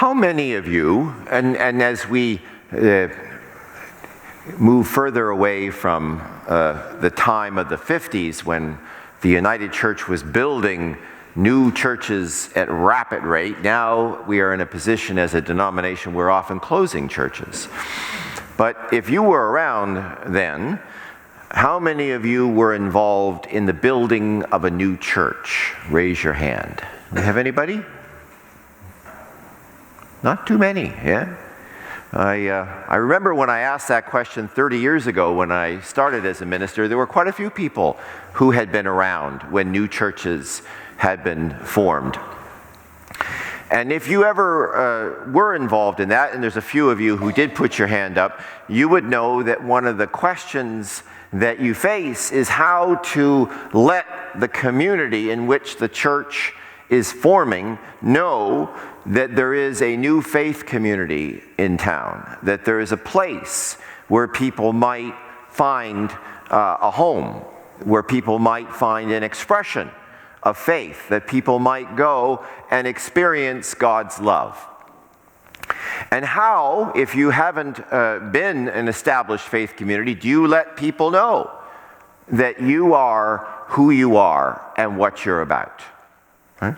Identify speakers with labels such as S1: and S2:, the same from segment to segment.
S1: How many of you, and as we move further away from the time of the 50s when the United Church was building new churches at rapid rate, now we are in a position as a denomination we're often closing churches. But if you were around then, how many of you were involved in the building of a new church? Raise your hand. Do we have anybody? Not too many, yeah? I remember when I asked that question 30 years ago when I started as a minister, there were quite a few people who had been around when new churches had been formed. And if you ever were involved in that, and there's a few of you who did put your hand up, you would know that one of the questions that you face is how to let the community in which the church is forming know that there is a new faith community in town, that there is a place where people might find a home, where people might find an expression of faith, that people might go and experience God's love. And how, if you haven't been an established faith community, do you let people know that you are who you are and what you're about? Right?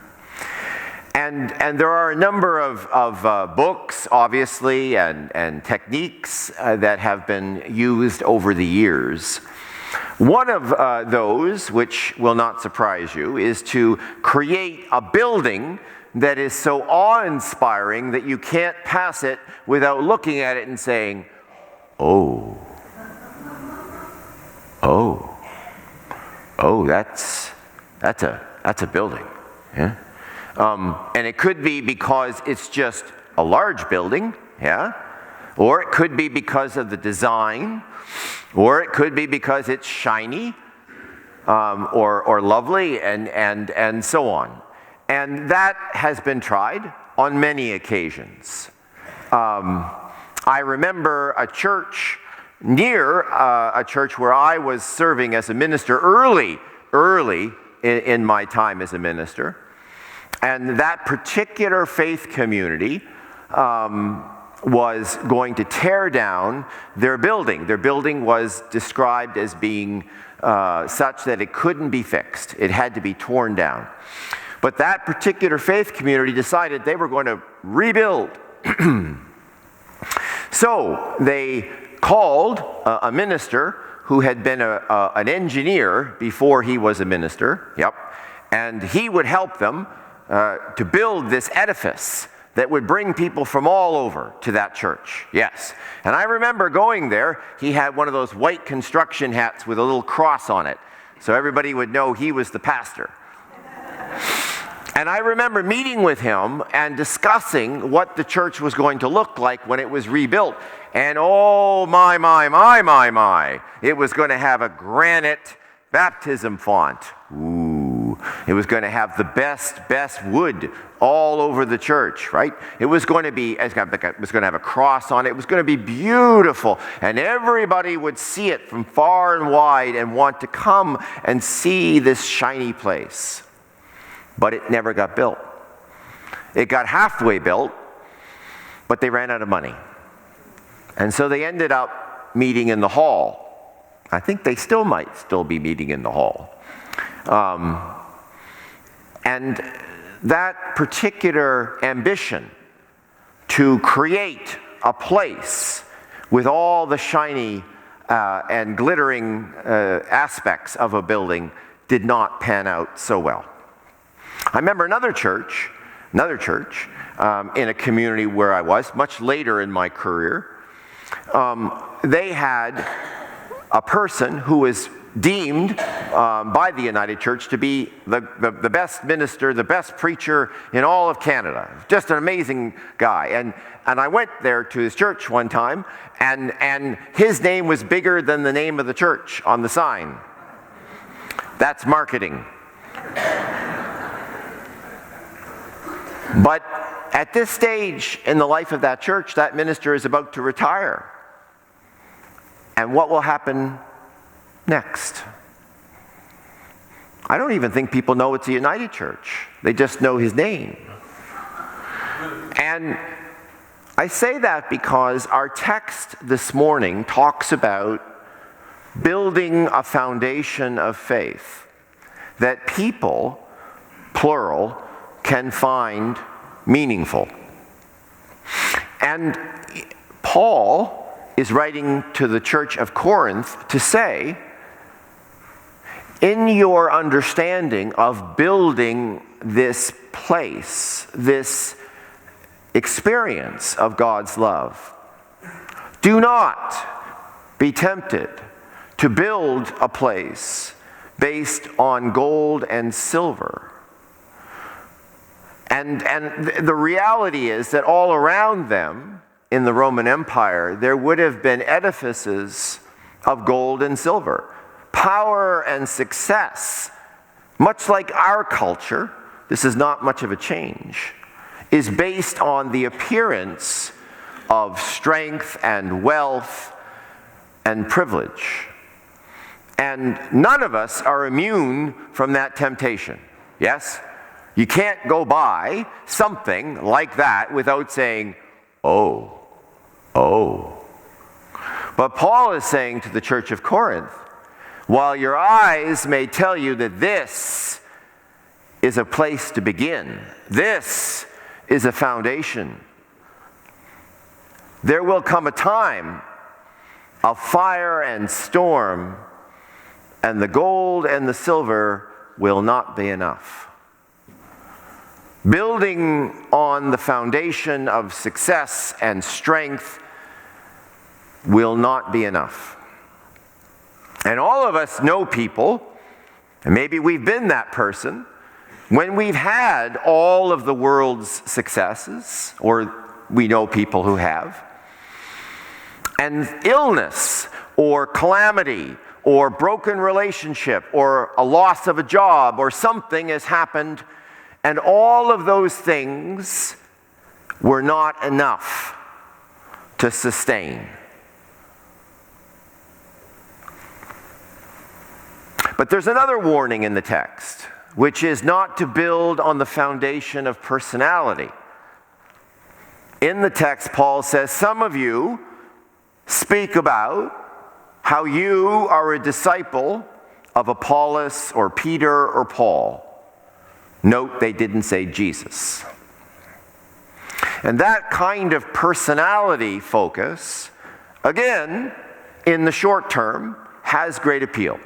S1: And there are a number of books, obviously, and techniques that have been used over the years. One of those, which will not surprise you, is to create a building that is so awe-inspiring that you can't pass it without looking at it and saying, oh, that's a building. Yeah? And it could be because it's just a large building, yeah? Or it could be because of the design, or it could be because it's shiny, or lovely, and so on. And that has been tried on many occasions. I remember a church near a church where I was serving as a minister early in my time as a minister. And that particular faith community was going to tear down their building. Their building was described as being such that it couldn't be fixed. It had to be torn down. But that particular faith community decided they were going to rebuild. So they called a minister who had been an engineer before he was a minister. Yep. And he would help them to build this edifice that would bring people from all over to that church. Yes. And I remember going there. He had one of those white construction hats with a little cross on it, so everybody would know he was the pastor. And I remember meeting with him and discussing what the church was going to look like when it was rebuilt. And oh my, it was going to have a granite baptism font. Ooh, it was going to have the best wood all over the church, right? It was going to have a cross on it. It was going to be beautiful, and everybody would see it from far and wide and want to come and see this shiny place. But it never got built. It got halfway built, but they ran out of money. And so they ended up meeting in the hall. I think they might still be meeting in the hall. And that particular ambition to create a place with all the shiny and glittering aspects of a building did not pan out so well. I remember another church in a community where I was, much later in my career. They had a person who was deemed by the United Church to be the best minister, the best preacher in all of Canada. Just an amazing guy. And I went there to his church one time, and his name was bigger than the name of the church on the sign. That's marketing. But at this stage in the life of that church, that minister is about to retire. And what will happen next? I don't even think people know it's a United Church. They just know his name. And I say that because our text this morning talks about building a foundation of faith that people, plural, can find meaningful. And Paul is writing to the church of Corinth to say, in your understanding of building this place, this experience of God's love, do not be tempted to build a place based on gold and silver. And the reality is that all around them in the Roman Empire, there would have been edifices of gold and silver. Power and success, much like our culture, this is not much of a change, is based on the appearance of strength and wealth and privilege. And none of us are immune from that temptation. Yes? You can't go buy something like that without saying, oh. But Paul is saying to the church of Corinth, while your eyes may tell you that this is a place to begin, this is a foundation, there will come a time of fire and storm, and the gold and the silver will not be enough. Building on the foundation of success and strength will not be enough. And all of us know people, and maybe we've been that person, when we've had all of the world's successes, or we know people who have, and illness or calamity or broken relationship or a loss of a job or something has happened, and all of those things were not enough to sustain. But there's another warning in the text, which is not to build on the foundation of personality. In the text, Paul says, some of you speak about how you are a disciple of Apollos or Peter or Paul. Note they didn't say Jesus. And that kind of personality focus, again, in the short term, has great appeal.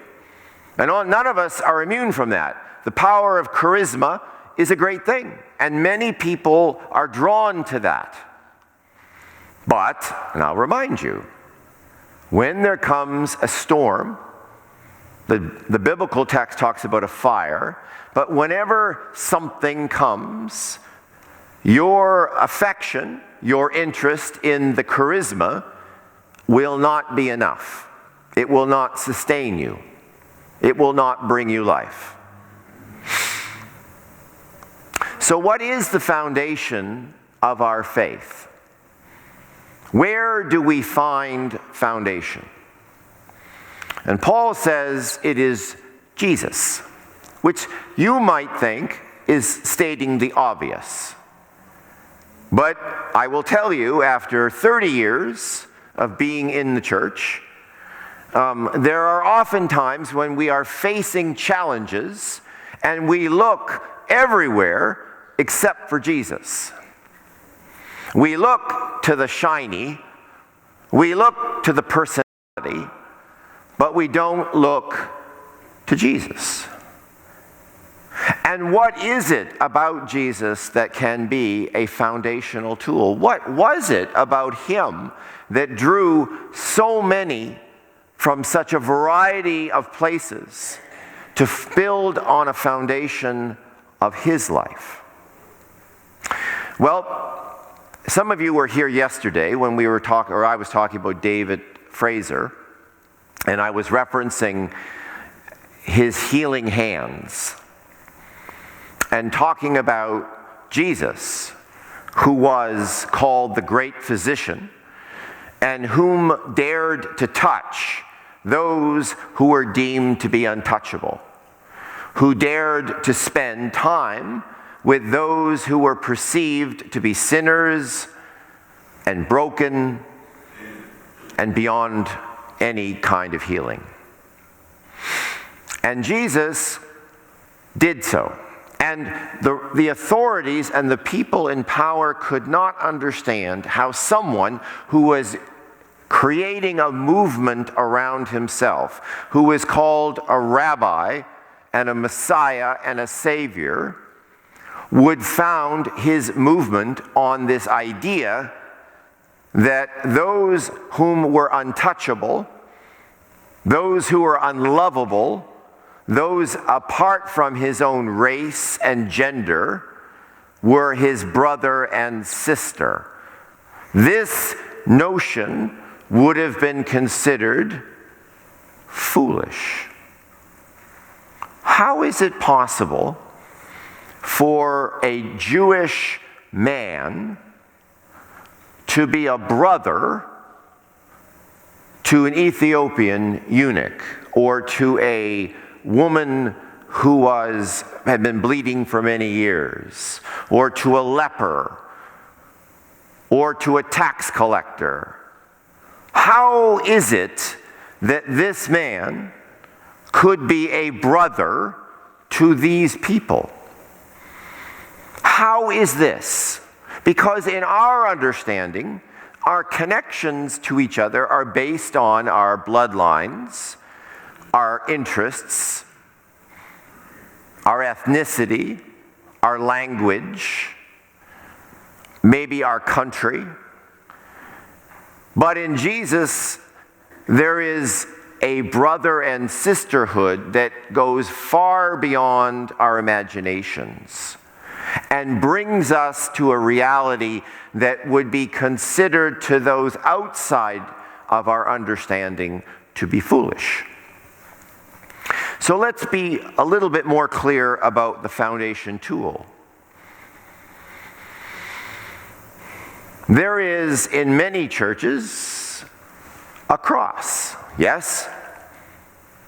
S1: And none of us are immune from that. The power of charisma is a great thing, and many people are drawn to that. But, and I'll remind you, when there comes a storm, the biblical text talks about a fire, but whenever something comes, your affection, your interest in the charisma will not be enough. It will not sustain you. It will not bring you life. So what is the foundation of our faith? Where do we find foundation? And Paul says it is Jesus, which you might think is stating the obvious. But I will tell you, after 30 years of being in the church, there are often times when we are facing challenges and we look everywhere except for Jesus. We look to the shiny, we look to the personality, but we don't look to Jesus. And what is it about Jesus that can be a foundational tool? What was it about him that drew so many from such a variety of places to build on a foundation of his life? Well, some of you were here yesterday when we were talking, or I was talking about David Fraser, and I was referencing his healing hands and talking about Jesus, who was called the great physician and whom dared to touch those who were deemed to be untouchable, who dared to spend time with those who were perceived to be sinners, and broken and beyond any kind of healing. And Jesus did so. And the authorities and the people in power could not understand how someone who was creating a movement around himself, who was called a rabbi and a Messiah and a Savior, would found his movement on this idea that those whom were untouchable, those who were unlovable, those apart from his own race and gender, were his brother and sister. This notion would have been considered foolish. How is it possible for a Jewish man to be a brother to an Ethiopian eunuch, or to a woman who had been bleeding for many years, or to a leper, or to a tax collector? How is it that this man could be a brother to these people? How is this? Because in our understanding, our connections to each other are based on our bloodlines, our interests, our ethnicity, our language, maybe our country. But in Jesus, there is a brother and sisterhood that goes far beyond our imaginations and brings us to a reality that would be considered to those outside of our understanding to be foolish. So let's be a little bit more clear about the foundation tool. There is, in many churches, a cross, yes?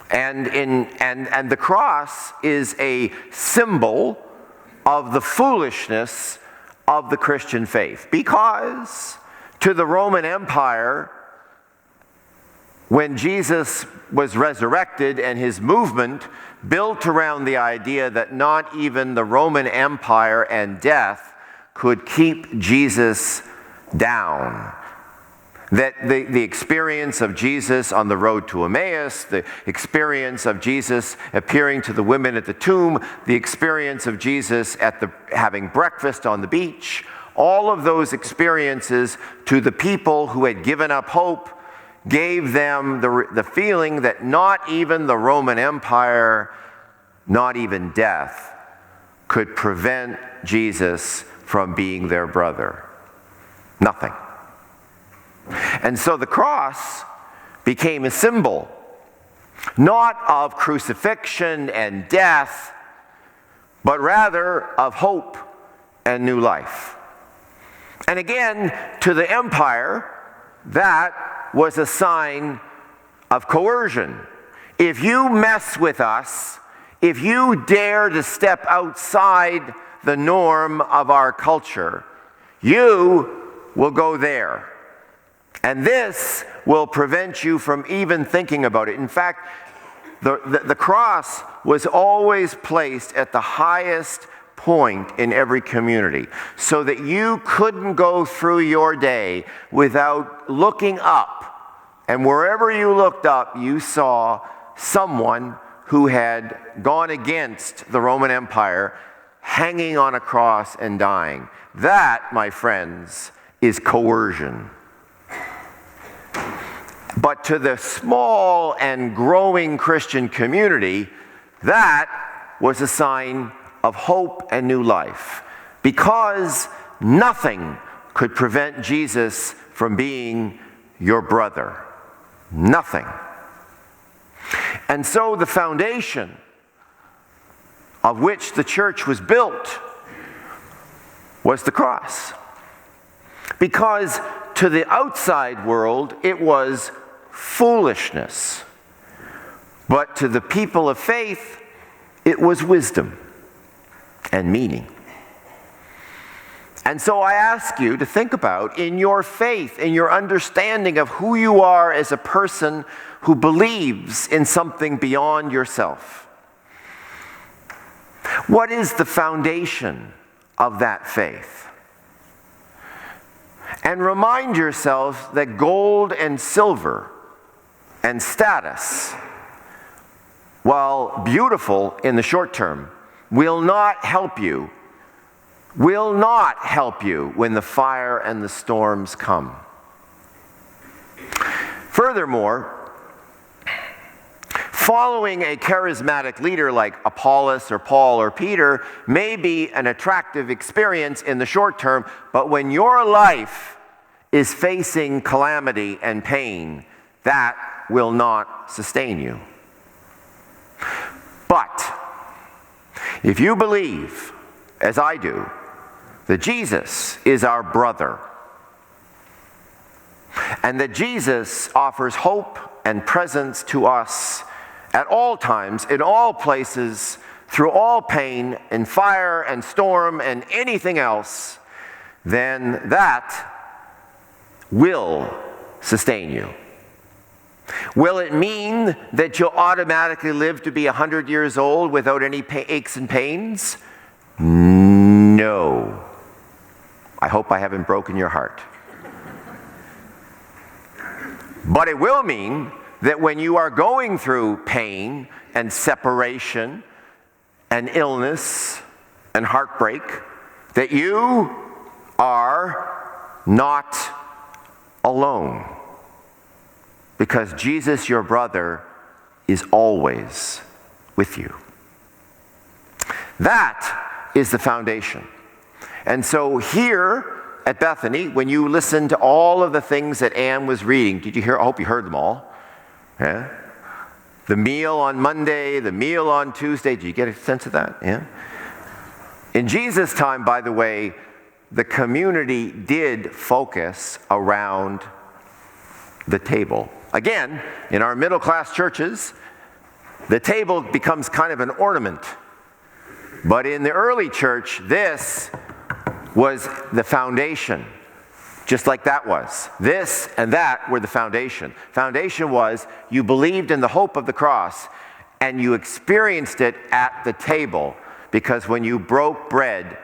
S1: And the cross is a symbol of the foolishness of the Christian faith. Because to the Roman Empire, when Jesus was resurrected and his movement built around the idea that not even the Roman Empire and death could keep Jesus down. That the experience of Jesus on the road to Emmaus, the experience of Jesus appearing to the women at the tomb, the experience of Jesus having breakfast on the beach, all of those experiences to the people who had given up hope gave them the feeling that not even the Roman Empire, not even death, could prevent Jesus from being their brother. Nothing. And so the cross became a symbol, not of crucifixion and death, but rather of hope and new life. And again, to the empire, that was a sign of coercion. If you mess with us, if you dare to step outside the norm of our culture, you will go there. And this will prevent you from even thinking about it. In fact, the cross was always placed at the highest point in every community, so that you couldn't go through your day without looking up. And wherever you looked up, you saw someone who had gone against the Roman Empire, hanging on a cross and dying. That, my friends, is coercion. But to the small and growing Christian community, that was a sign of hope and new life, because nothing could prevent Jesus from being your brother. Nothing. And so the foundation of which the church was built was the cross. Because to the outside world, it was foolishness. But to the people of faith, it was wisdom and meaning. And so I ask you to think about, in your faith, in your understanding of who you are as a person who believes in something beyond yourself, what is the foundation of that faith? And remind yourselves that gold and silver and status, while beautiful in the short term, will not help you when the fire and the storms come. Furthermore, following a charismatic leader like Apollos or Paul or Peter may be an attractive experience in the short term, but when your life is facing calamity and pain, that will not sustain you. But if you believe, as I do, that Jesus is our brother, and that Jesus offers hope and presence to us at all times, in all places, through all pain and fire and storm and anything else, then that will sustain you. Will it mean that you'll automatically live to be 100 years old without any aches and pains? No. I hope I haven't broken your heart. But it will mean that when you are going through pain and separation and illness and heartbreak, that you are not alone. Because Jesus, your brother, is always with you. That is the foundation. And so here at Bethany, when you listen to all of the things that Anne was reading, did you hear? I hope you heard them all. Yeah? The meal on Monday, the meal on Tuesday. Do you get a sense of that? Yeah. In Jesus' time, by the way, the community did focus around the table. Again, in our middle-class churches, the table becomes kind of an ornament. But in the early church, this was the foundation, just like that was. This and that were the foundation. Foundation was you believed in the hope of the cross, and you experienced it at the table, because when you broke bread,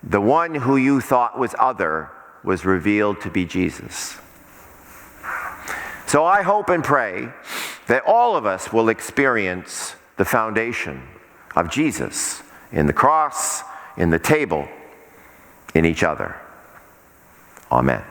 S1: the one who you thought was other was revealed to be Jesus. So I hope and pray that all of us will experience the foundation of Jesus in the cross, in the table, in each other. Amen.